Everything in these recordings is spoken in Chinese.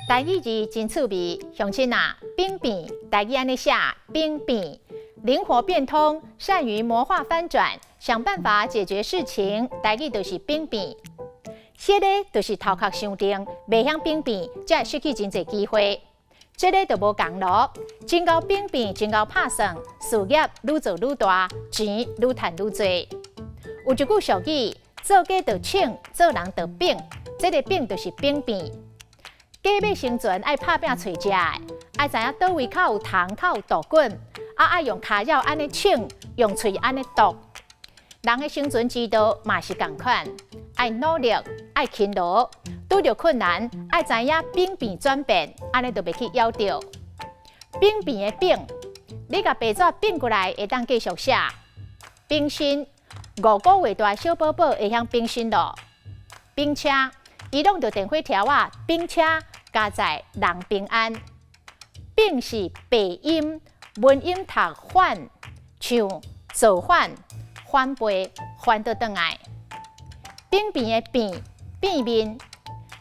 台语字真趣味，乡亲啊，兵变，台语安尼写，兵变，灵活变通，善于魔化翻转，想办法解决事情，台语就是兵变。写咧就是头壳想定，袂晓兵变，才会失去真侪机会。这个就无共咯，真够兵变，真够拍算，事业愈做愈大，钱愈赚愈多。有一句俗语，做家就请，做人就拼，这个拼就是兵变。家要生存，爱拍拼找食的，爱知影倒位口有虫口有毒菌，爱用骹咬安尼请，用喙安尼毒。人的生存之道嘛是同款，爱努力，爱勤劳，拄着困难，爱知影兵变转变，安尼就袂去夭着。兵变的兵，你甲白纸变过来，会当继续写。兵身5个月大的小宝宝会晓兵身咯。兵车移动着电火条啊，兵车加载人平安。兵是白音，文音读反，像造反、反背、反倒转来。兵变的变，变面。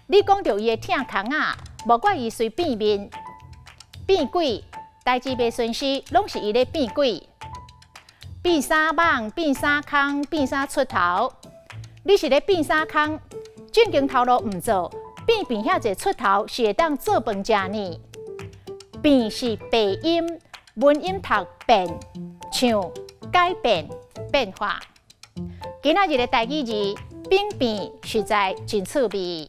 你讲到伊的疼空啊，无怪伊随变面。变鬼，代志袂顺时，拢是伊咧变鬼。变啥网，变啥空，变啥出头。你是咧变啥空？正经头路唔做，变遐一出头是会当做饭食呢。变是白音，文音读变，像改变、变化。今仔日的台语字，兵变实在真趣味。